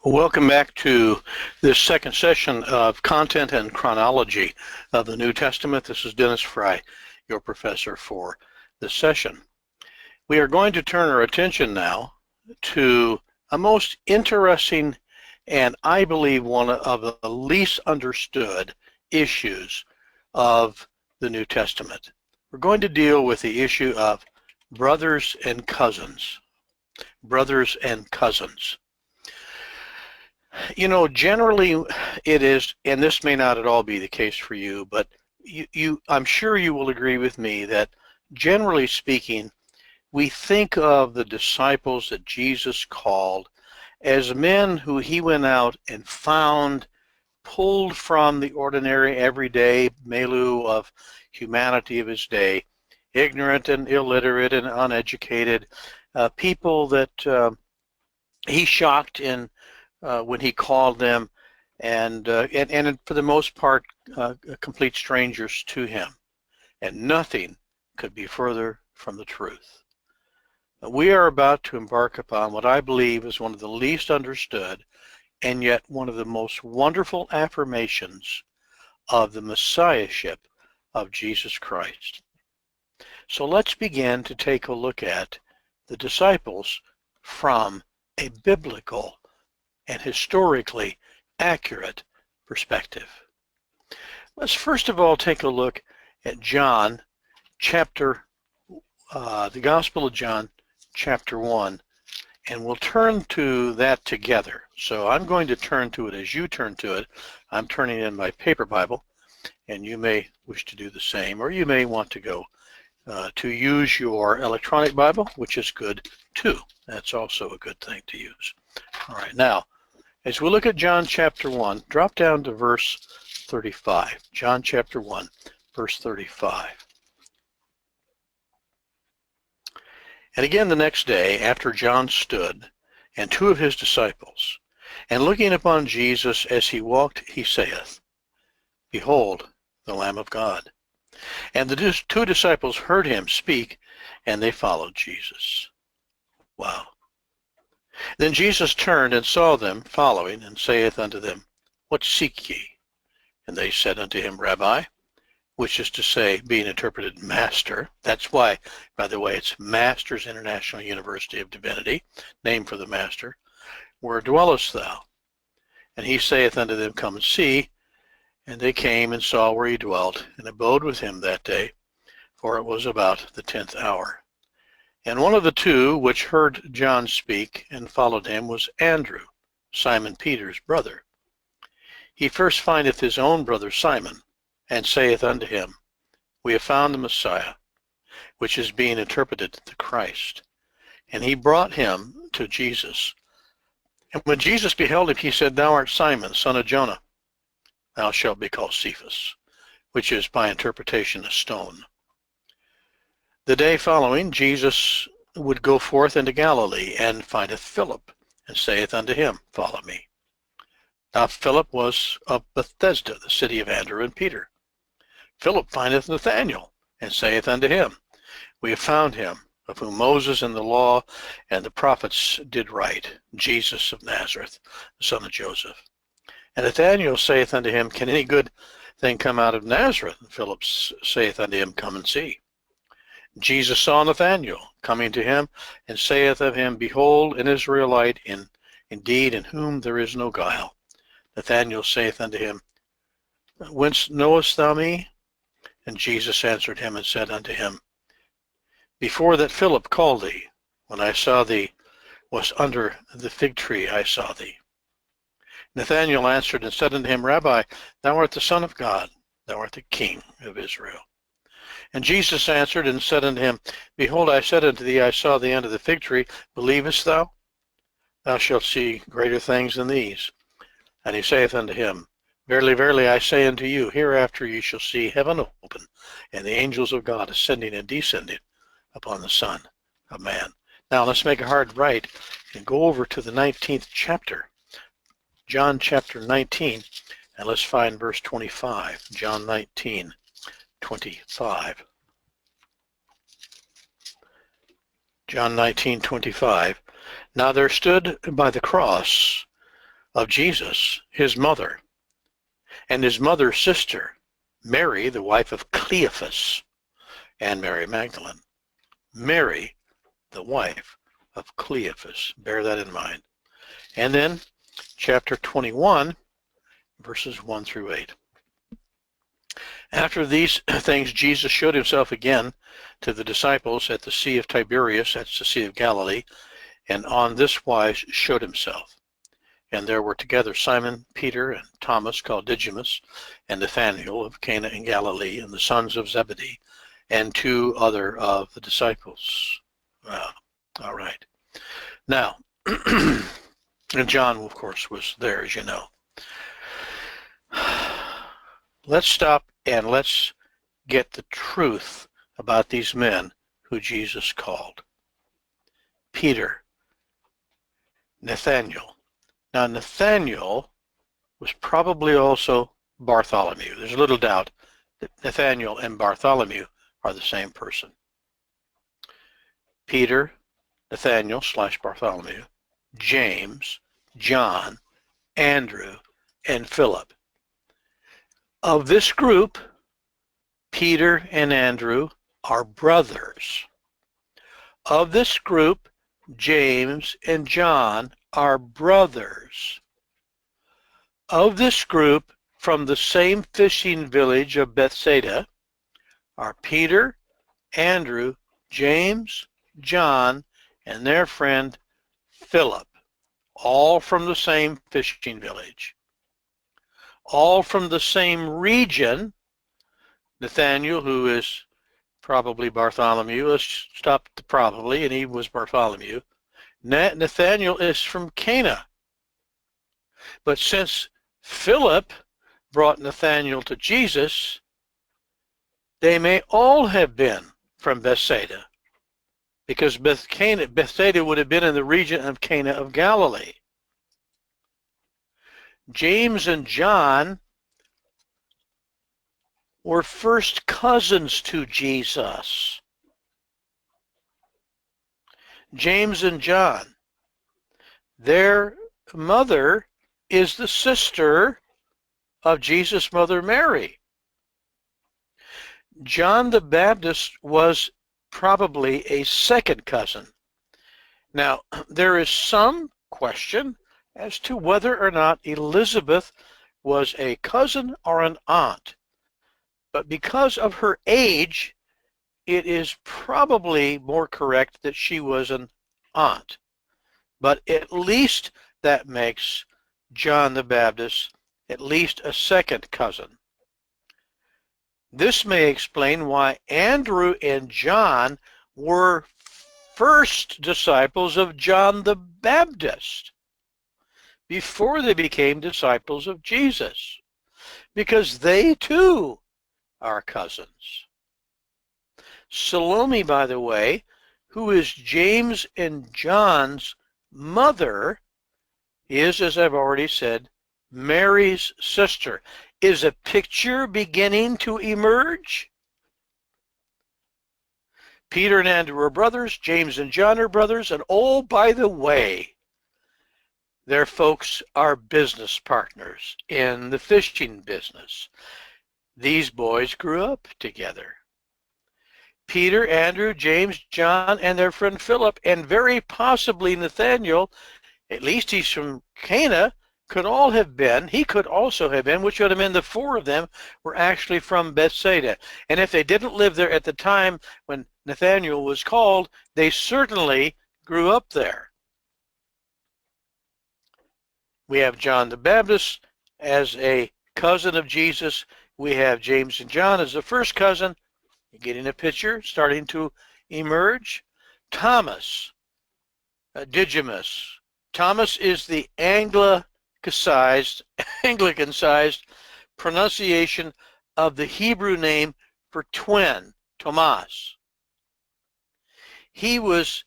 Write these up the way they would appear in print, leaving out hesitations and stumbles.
Welcome back to this second session of Content and Chronology of the New Testament. This is Dennis Fry, your professor for this session. We are going to turn our attention now to a most interesting and I believe one of the least understood issues of the New Testament. We're going to deal with the issue of brothers and cousins. Brothers and cousins. You know, generally it is, and this may not at all be the case for you, but I'm sure you will agree with me that generally speaking, we think of the disciples that Jesus called as men who he went out and found, pulled from the ordinary, everyday milieu of humanity of his day, ignorant and illiterate and uneducated, people that he shocked in when he called them, and for the most part, complete strangers to him. And nothing could be further from the truth. We are about to embark upon what I believe is one of the least understood and yet one of the most wonderful affirmations of the Messiahship of Jesus Christ. So let's begin to take a look at the disciples from a biblical and historically accurate perspective. Let's first of all take a look at John chapter, the Gospel of John chapter 1, and we'll turn to that together. So I'm going to turn to it as you turn to it. I'm turning in my paper Bible, and you may wish to do the same, or you may want to go to use your electronic Bible, which is good too. That's also a good thing to use. All right, now, as we look at John chapter 1, drop down to verse 35. John chapter 1, verse 35. And again the next day, after John stood, and two of his disciples, and looking upon Jesus as he walked, he saith, Behold, the Lamb of God. And the two disciples heard him speak, and they followed Jesus. Wow. Then Jesus turned and saw them following, and saith unto them, What seek ye? And they said unto him, Rabbi, which is to say, being interpreted Master. That's why, by the way, it's Masters International University of Divinity, named for the Master. Where dwellest thou? And he saith unto them, Come and see. And they came and saw where he dwelt, and abode with him that day, for it was about the 10th hour. And one of the two which heard John speak and followed him was Andrew, Simon Peter's brother. He first findeth his own brother Simon, and saith unto him, We have found the Messiah, which is being interpreted the Christ. And he brought him to Jesus. And when Jesus beheld him, he said, Thou art Simon, son of Jonah. Thou shalt be called Cephas, which is by interpretation a stone. The day following, Jesus would go forth into Galilee, and findeth Philip, and saith unto him, Follow me. Now Philip was of Bethsaida, the city of Andrew and Peter. Philip findeth Nathanael, and saith unto him, We have found him, of whom Moses and the law and the prophets did write, Jesus of Nazareth, the son of Joseph. And Nathanael saith unto him, Can any good thing come out of Nazareth? And Philip saith unto him, Come and see. Jesus saw Nathanael coming to him, and saith of him, Behold, an Israelite indeed, in whom there is no guile. Nathanael saith unto him, Whence knowest thou me? And Jesus answered him and said unto him, Before that Philip called thee, when I saw thee was under the fig tree, I saw thee. Nathanael answered and said unto him, Rabbi, thou art the Son of God, thou art the King of Israel. And Jesus answered and said unto him, Behold, I said unto thee, I saw the end of the fig tree. Believest thou? Thou shalt see greater things than these. And he saith unto him, Verily, verily, I say unto you, hereafter ye shall see heaven open, and the angels of God ascending and descending upon the Son of Man. Now let's make a hard right and go over to the 19th chapter, John chapter 19, and let's find verse 25. John 19, 25. John 19:25. Now there stood by the cross of Jesus, his mother, and his mother's sister, Mary, the wife of Cleophas, and Mary Magdalene. Mary, the wife of Cleophas. Bear that in mind. And then chapter 21, verses 1 through 8. After these things, Jesus showed himself again to the disciples at the Sea of Tiberias, that's the Sea of Galilee, and on this wise showed himself. And there were together Simon, Peter, and Thomas, called Didymus, and Nathanael of Cana in Galilee, and the sons of Zebedee, and two other of the disciples. All right. Now, and John, of course, was there, as you know. Let's stop and let's get the truth about these men who Jesus called. Peter, Nathanael. Now, Nathanael was probably also Bartholomew. There's little doubt that Nathanael and Bartholomew are the same person. Peter, Nathanael / Bartholomew, James, John, Andrew, and Philip. Of this group, Peter and Andrew are brothers. Of this group, James and John are brothers. Of this group, from the same fishing village of Bethsaida, are Peter, Andrew, James, John, and their friend Philip, all from the same fishing village. All from the same region. Nathanael, who is probably Bartholomew, let's stop the probably, and he was Bartholomew. Nathanael is from Cana. But since Philip brought Nathanael to Jesus, they may all have been from Bethsaida, because Bethsaida would have been in the region of Cana of Galilee. James and John were first cousins to Jesus. James and John, their mother is the sister of Jesus' mother Mary. John the Baptist was probably a second cousin. Now, there is some question as to whether or not Elizabeth was a cousin or an aunt. But because of her age, it is probably more correct that she was an aunt. But at least that makes John the Baptist at least a second cousin. This may explain why Andrew and John were first disciples of John the Baptist before they became disciples of Jesus, because they too are cousins. Salome, by the way, who is James and John's mother, is, as I've already said, Mary's sister. Is a picture beginning to emerge? Peter and Andrew are brothers, James and John are brothers, and oh, by the way, their folks are business partners in the fishing business. These boys grew up together. Peter, Andrew, James, John, and their friend Philip, and very possibly Nathanael, at least he's from Cana, could all have been, he could also have been, which would have been the four of them were actually from Bethsaida. And if they didn't live there at the time when Nathanael was called, they certainly grew up there. We have John the Baptist as a cousin of Jesus. We have James and John as the first cousin. You're getting a picture starting to emerge. Thomas, Didymus. Thomas is the Anglican-sized pronunciation of the Hebrew name for twin, Thomas. He was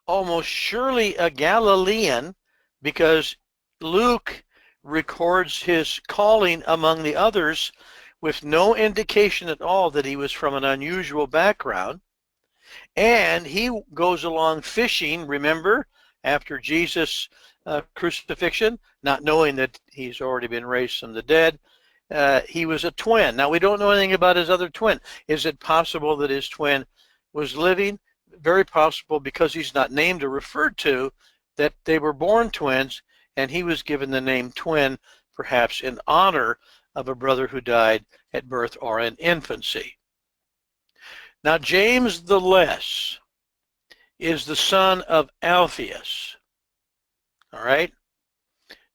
almost surely a Galilean, because Luke records his calling among the others with no indication at all that he was from an unusual background. And he goes along fishing, remember, after Jesus crucifixion, not knowing that he's already been raised from the dead. He was a twin. Now, we don't know anything about his other twin. Is it possible that his twin was living? Very possible, because he's not named or referred to, that they were born twins, and he was given the name twin, perhaps in honor of a brother who died at birth or in infancy. Now, James the Less is the son of Alphaeus. All right?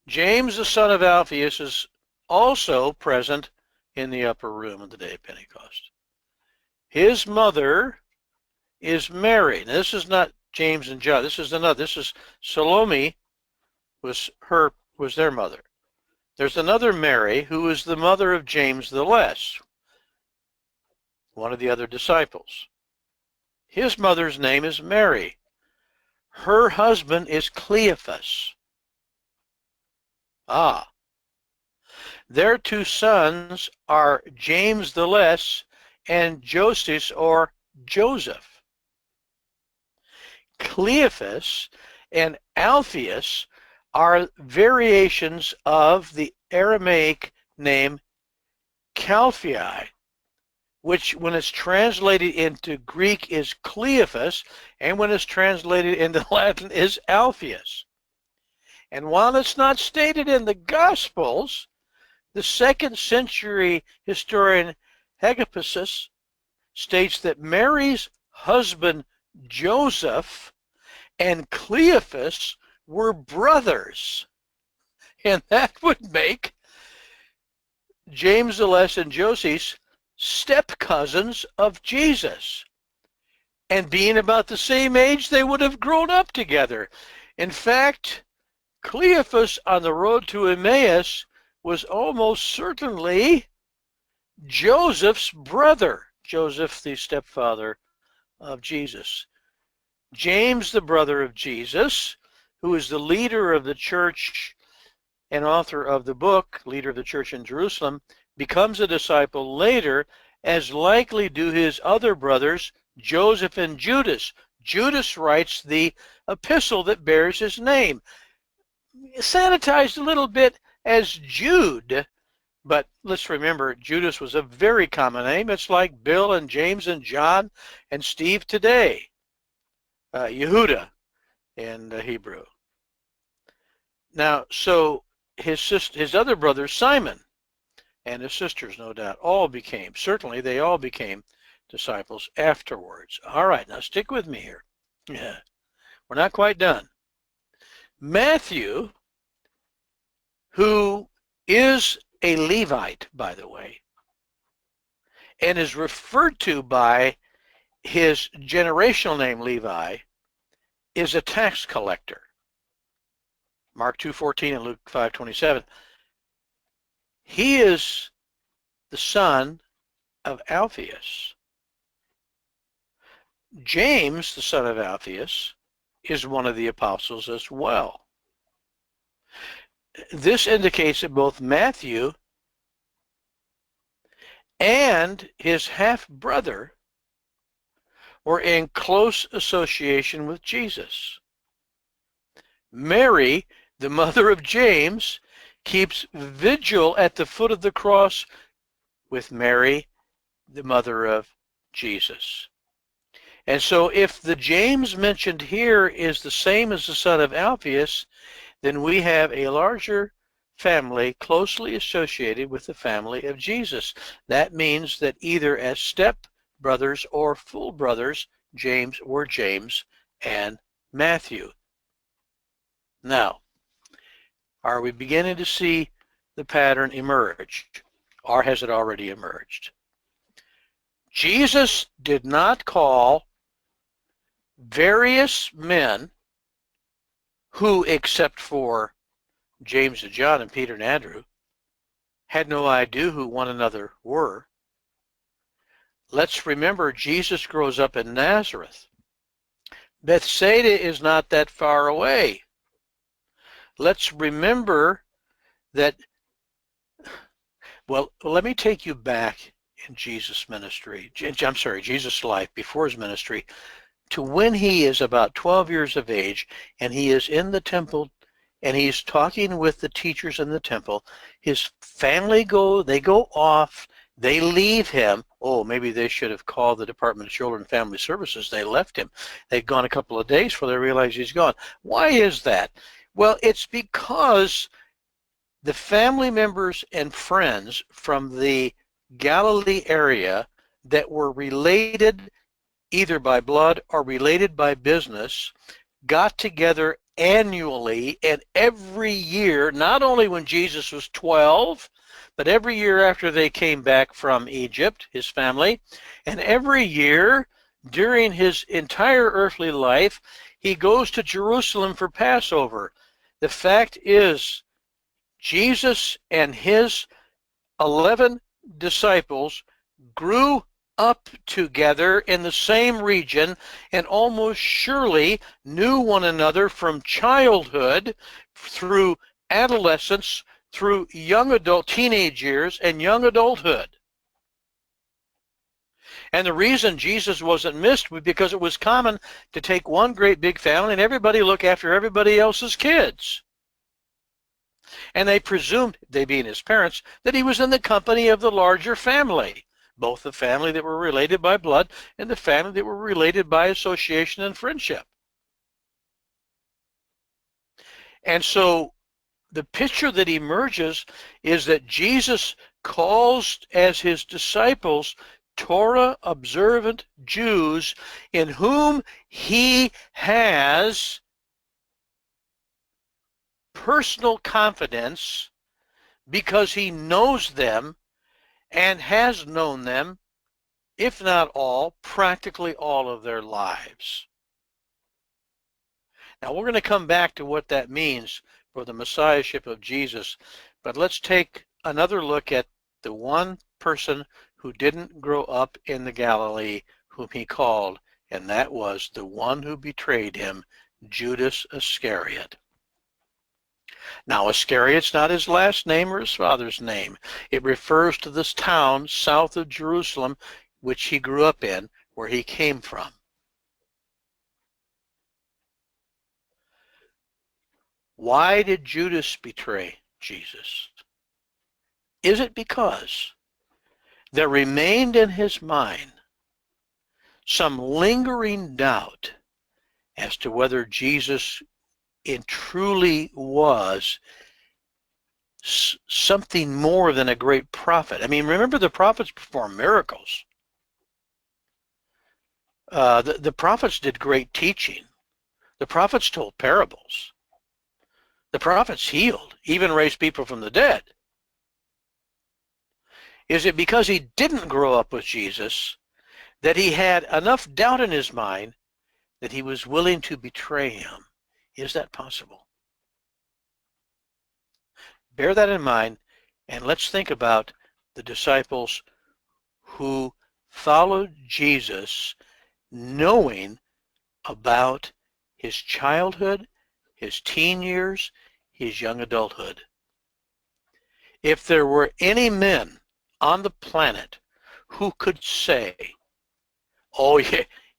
James, the son of Alphaeus, is also present in the upper room on the day of Pentecost. His mother is Mary. Now, this is not James and John. This is another. This is Salome, was their mother. There's another Mary who is the mother of James the Less, one of the other disciples. His mother's name is Mary. Her husband is Cleophas. Their two sons are James the Less and Joses, or Joseph. Cleophas and Alphaeus are variations of the Aramaic name Calphai, which when it's translated into Greek is Cleophas, and when it's translated into Latin is Alphaeus. And while it's not stated in the Gospels, the 2nd century historian Hegesippus states that Mary's husband Joseph and Cleophas were brothers, and that would make James the Less and Joses step cousins of Jesus. And being about the same age, they would have grown up together. In fact, Cleophas on the road to Emmaus was almost certainly Joseph's brother, Joseph, the stepfather of Jesus. James, the brother of Jesus, who is the leader of the church and author of the book, leader of the church in Jerusalem, becomes a disciple later, as likely do his other brothers, Joseph and Judas. Judas writes the epistle that bears his name, sanitized a little bit as Jude, but let's remember Judas was a very common name. It's like Bill and James and John and Steve today. Yehuda in Hebrew. Now, so his other brother Simon and his sisters, no doubt, certainly they all became disciples afterwards. All right, now stick with me here. Yeah, we're not quite done. Matthew, who is a Levite, by the way, and is referred to by his generational name Levi, is a tax collector. Mark 2:14 and Luke 5:27. He is the son of Alphaeus. James, the son of Alphaeus, is one of the apostles as well. This indicates that both Matthew and his half-brother were in close association with Jesus. Mary, the mother of James, keeps vigil at the foot of the cross with Mary, the mother of Jesus. And so if the James mentioned here is the same as the son of Alphaeus, then we have a larger family closely associated with the family of Jesus. That means that either as step brothers or full brothers, James were James and Matthew. Now, are we beginning to see the pattern emerge, or has it already emerged? Jesus did not call various men who, except for James and John and Peter and Andrew, had no idea who one another were. Let's remember, Jesus grows up in Nazareth. Bethsaida is not that far away. Let's remember that, well, let me take you back in Jesus' ministry, Jesus' life before his ministry, to when he is about 12 years of age and he is in the temple and he's talking with the teachers in the temple. His family they go off, they leave him. Oh, maybe they should have called the Department of Children and Family Services. They left him. They'd gone a couple of days before they realized he's gone. Why is that? Well, it's because the family members and friends from the Galilee area that were related either by blood or related by business got together annually and every year, not only when Jesus was 12, but every year after they came back from Egypt, his family, and every year during his entire earthly life, he goes to Jerusalem for Passover. The fact is, Jesus and his 11 disciples grew up together in the same region and almost surely knew one another from childhood through adolescence, through teenage years and young adulthood. And the reason Jesus wasn't missed was because it was common to take one great big family and everybody look after everybody else's kids. And they presumed, they being his parents, that he was in the company of the larger family, both the family that were related by blood and the family that were related by association and friendship. And so the picture that emerges is that Jesus calls as his disciples Torah observant Jews in whom he has personal confidence because he knows them and has known them, if not all, practically all of their lives. Now we're going to come back to what that means for the Messiahship of Jesus, but let's take another look at the one person who didn't grow up in the Galilee whom he called, and that was the one who betrayed him, Judas Iscariot. Now, Iscariot's not his last name or his father's name. It refers to this town south of Jerusalem, which he grew up in, where he came from. Why did Judas betray Jesus? Is it because there remained in his mind some lingering doubt as to whether Jesus truly was something more than a great prophet? I mean, remember, the prophets performed miracles. The prophets did great teaching. The prophets told parables. The prophets healed, even raised people from the dead. Is it because he didn't grow up with Jesus that he had enough doubt in his mind that he was willing to betray him? Is that possible? Bear that in mind, and let's think about the disciples who followed Jesus knowing about his childhood, his teen years, his young adulthood. If there were any men on the planet who could say, oh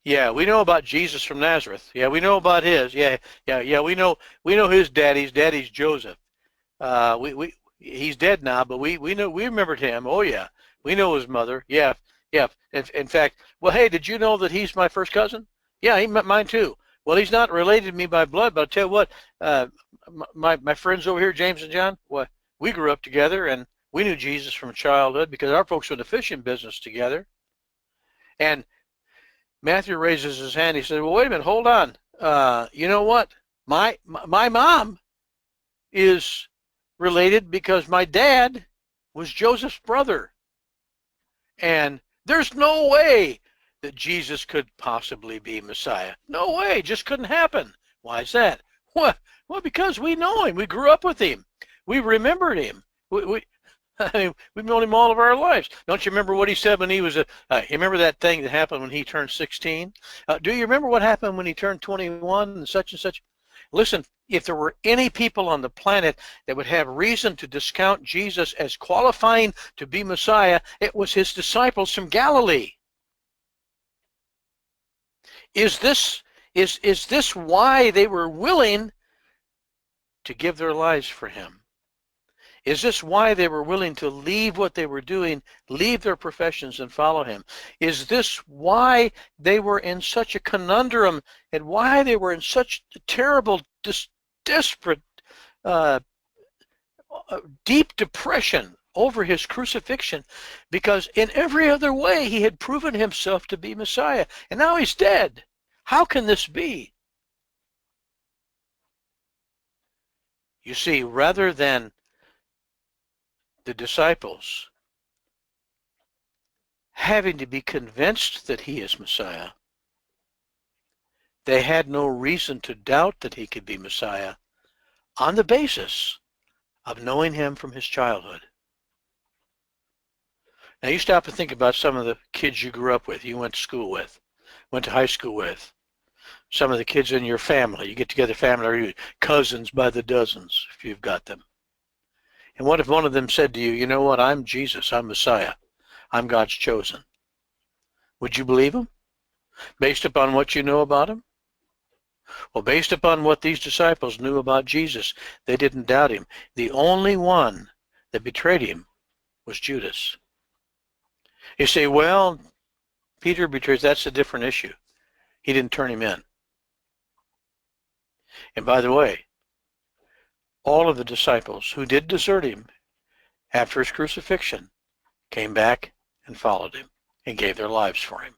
yeah, we know about Jesus from Nazareth. Yeah, we know about his. Yeah, we know his daddy's Joseph. He's dead now, but we remembered him. Oh yeah, we know his mother. Yeah. In fact, well, hey, did you know that he's my first cousin? Yeah, he met mine too. Well, he's not related to me by blood, but I'll tell you what, my friends over here, James and John, well, we grew up together and we knew Jesus from childhood because our folks were in the fishing business together. And Matthew raises his hand. He said, well, wait a minute, hold on. You know what? My mom is related because my dad was Joseph's brother. And there's no way that Jesus could possibly be Messiah. No way. Just couldn't happen. Why is that? Well, because we know him. We grew up with him. We remembered him. I mean, we've known him all of our lives. Don't you remember what he said when he was you remember that thing that happened when he turned 16? Do you remember what happened when he turned 21 and such? Listen, if there were any people on the planet that would have reason to discount Jesus as qualifying to be Messiah, it was his disciples from Galilee. Is this why they were willing to give their lives for him? Is this why they were willing to leave what they were doing, leave their professions, and follow him? Is this why they were in such a conundrum and why they were in such terrible, desperate, deep depression over his crucifixion? Because in every other way he had proven himself to be Messiah, and now he's dead. How can this be? You see, rather than the disciples having to be convinced that he is Messiah, they had no reason to doubt that he could be Messiah on the basis of knowing him from his childhood. Now you stop and think about some of the kids you grew up with, you went to school with, went to high school with, some of the kids in your family. You get together, family, cousins by the dozens, if you've got them. And what if one of them said to you, you know what, I'm Jesus, I'm Messiah, I'm God's chosen? Would you believe him? Based upon what you know about him? Well, based upon what these disciples knew about Jesus, they didn't doubt him. The only one that betrayed him was Judas. You say, well, Peter betrays, that's a different issue. He didn't turn him in. And by the way, all of the disciples who did desert him after his crucifixion came back and followed him and gave their lives for him.